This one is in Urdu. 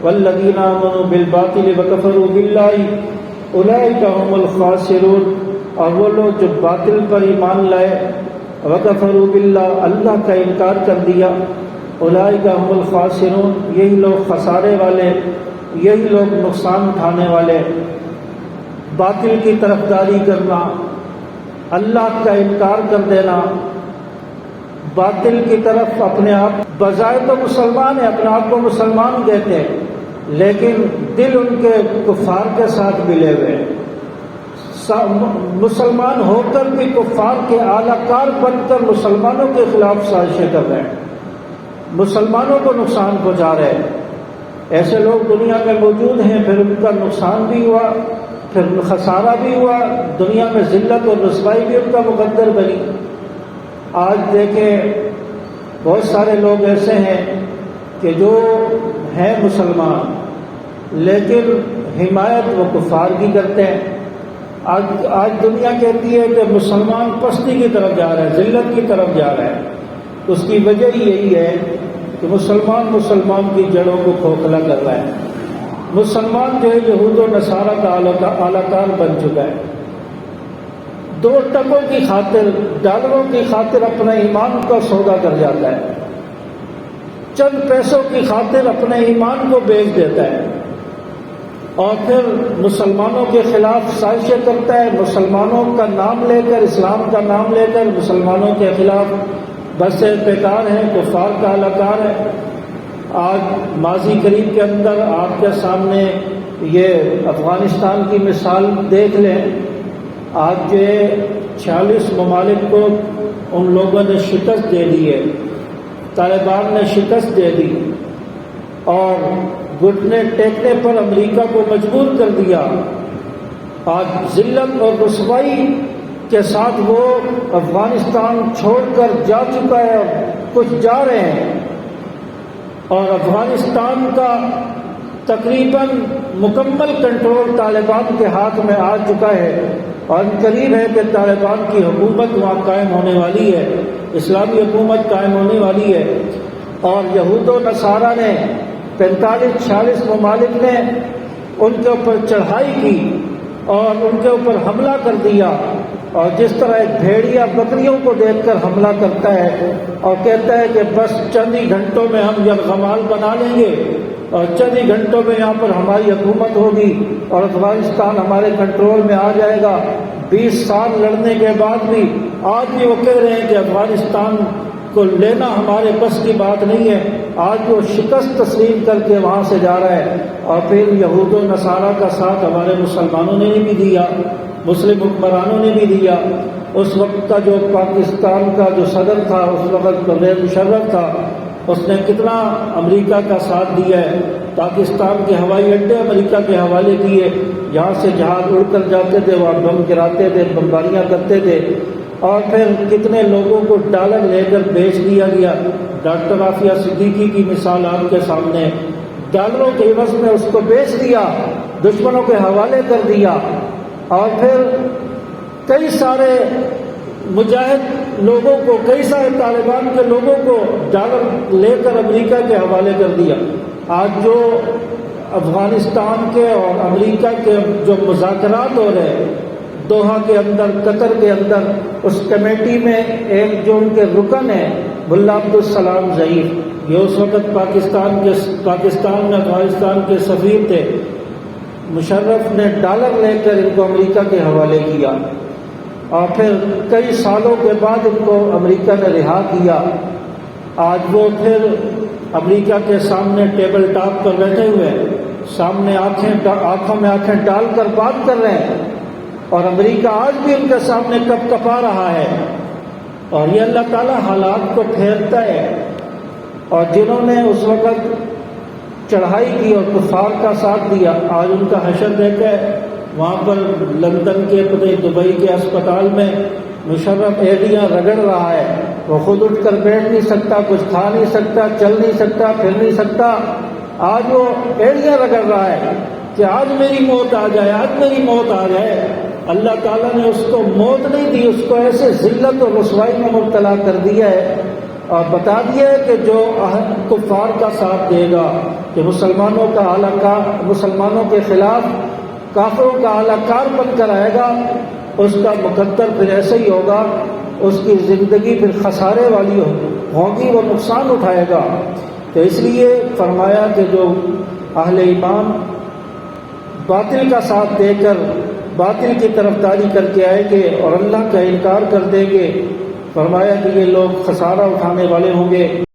والذین آمنوا بالباطل وکفروا باللہ اولئک هم الخاسرون، اور وہ لوگ جو باطل پر ایمان لائے وکفروا باللہ، اللہ کا انکار کر دیا، اولئک هم الخاسرون، یہی لوگ خسارے والے، یہی لوگ نقصان اٹھانے والے۔ باطل کی طرفداری کرنا، اللہ کا انکار کر دینا، باطل کی طرف اپنے آپ، بظاہر تو مسلمان ہیں، اپنے آپ کو مسلمان کہتے ہیں، لیکن دل ان کے کفار کے ساتھ ملے ہوئے، مسلمان ہو کر بھی کفار کے اعلی کار بن کر مسلمانوں کے خلاف سازشیں کر رہے ہیں، مسلمانوں کو نقصان پہنچا رہے ہیں۔ ایسے لوگ دنیا میں موجود ہیں، پھر ان کا نقصان بھی ہوا، پھر خسارہ بھی ہوا، دنیا میں ذلت اور رسوائی بھی ان کا مقدر بنی۔ آج دیکھیں بہت سارے لوگ ایسے ہیں کہ جو ہیں مسلمان لیکن حمایت وہ کفار کی کرتے ہیں۔ آج دنیا کہتی ہے کہ مسلمان پستی کی طرف جا رہا ہے، ذلت کی طرف جا رہا ہے۔ اس کی وجہ یہی ہے کہ مسلمان کی جڑوں کو کھوکھلا کر رہا ہے۔ مسلمان جو ہے یہود و نصارہ کا اعلی کار بن چکا ہے، 2 ٹکوں کی خاطر، ڈالروں کی خاطر اپنا ایمان کا سودا کر جاتا ہے، چند پیسوں کی خاطر اپنے ایمان کو بیچ دیتا ہے، اور پھر مسلمانوں کے خلاف سازشیں کرتا ہے، مسلمانوں کا نام لے کر، اسلام کا نام لے کر مسلمانوں کے خلاف بس بیکار ہیں، کفار کا اعلی کار ہے۔ آج ماضی قریب کے اندر آپ کے سامنے یہ افغانستان کی مثال دیکھ لیں۔ آج جو 46 ممالک کو ان لوگوں نے شکست دے دی ہے، طالبان نے شکست دے دی، اور گھٹنے ٹیکنے پر امریکہ کو مجبور کر دیا۔ آج ذلت اور رسوائی کے ساتھ وہ افغانستان چھوڑ کر جا چکا ہے، اور کچھ جا رہے ہیں، اور افغانستان کا تقریباً مکمل کنٹرول طالبان کے ہاتھ میں آ چکا ہے، اور قریب ہے کہ طالبان کی حکومت وہاں قائم ہونے والی ہے، اسلامی حکومت قائم ہونے والی ہے۔ اور یہود و نصارہ نے 45-46 ممالک نے ان کے اوپر چڑھائی کی اور ان کے اوپر حملہ کر دیا، اور جس طرح ایک بھیڑیا بکریوں کو دیکھ کر حملہ کرتا ہے اور کہتا ہے کہ بس چند ہی گھنٹوں میں ہم یرغمال بنا لیں گے، اور چند ہی گھنٹوں میں یہاں پر ہماری حکومت ہوگی اور افغانستان ہمارے کنٹرول میں آ جائے گا۔ 20 سال لڑنے کے بعد بھی آج بھی وہ کہہ رہے ہیں کہ افغانستان کو لینا ہمارے بس کی بات نہیں ہے۔ آج وہ شکست تسلیم کر کے وہاں سے جا رہا ہے، اور پھر یہود و نصارہ کا ساتھ ہمارے مسلمانوں نے بھی دیا، مسلم حکمرانوں نے بھی دیا۔ اس وقت کا جو پاکستان کا جو صدر تھا، اس وقت پرویز مشرف تھا، اس نے کتنا امریکہ کا ساتھ دیا ہے۔ پاکستان کے ہوائی اڈے امریکہ کے حوالے کیے، یہاں سے جہاز اڑ کر جاتے تھے، وہاں بم گراتے تھے، بمباریاں کرتے تھے، اور پھر کتنے لوگوں کو ڈالر لے کر بیچ دیا گیا۔ ڈاکٹر عافیہ صدیقی کی مثال آپ کے سامنے، ڈالروں کے عوض میں اس کو بیچ دیا، دشمنوں کے حوالے کر دیا، اور پھر کئی سارے مجاہد لوگوں کو، کئی سارے طالبان کے لوگوں کو ڈالر لے کر امریکہ کے حوالے کر دیا۔ آج جو افغانستان کے اور امریکہ کے جو مذاکرات ہو رہے ہیں دوحہ کے اندر، قطر کے اندر، اس کمیٹی میں ایک جو ان کے رکن ہیں ملا عبدالسلام ظہیر، یہ اس وقت پاکستان میں افغانستان کے سفیر تھے۔ مشرف نے ڈالر لے کر ان کو امریکہ کے حوالے کیا، اور پھر کئی سالوں کے بعد ان کو امریکہ نے رہا کیا۔ آج وہ پھر امریکہ کے سامنے ٹیبل ٹاپ پر بیٹھے ہوئے، سامنے آنکھوں میں آنکھیں ڈال کر بات کر رہے ہیں، اور امریکہ آج بھی ان کے سامنے کپ کپا رہا ہے۔ اور یہ اللہ تعالیٰ حالات کو پھیرتا ہے، اور جنہوں نے اس وقت چڑھائی کی اور کفار کا ساتھ دیا، آج ان کا حشر دیکھا ہے۔ وہاں پر لندن کے دبئی کے اسپتال میں مشرف ایڑیاں رگڑ رہا ہے، وہ خود اٹھ کر بیٹھ نہیں سکتا، کچھ کھا نہیں سکتا، چل نہیں سکتا، پھر نہیں سکتا۔ آج وہ ایڑیاں رگڑ رہا ہے کہ آج میری موت آ جائے، آج میری موت آ جائے۔ اللہ تعالیٰ نے اس کو موت نہیں دی، اس کو ایسے ذلت اور رسوائی میں مبتلا کر دیا ہے اور بتا دیا کہ جو کفار کا ساتھ دے گا کہ مسلمانوں کے خلاف کافروں کا اعلی کار بن کر آئے گا، اس کا مقدر پھر ایسا ہی ہوگا، اس کی زندگی پھر خسارے والی ہوگی، وہ نقصان اٹھائے گا۔ تو اس لیے فرمایا کہ جو اہل ایمان باطل کا ساتھ دے کر باطل کی طرفداری کر کے آئیں گے اور اللہ کا انکار کر دیں گے، فرمایا کہ یہ لوگ خسارہ اٹھانے والے ہوں گے۔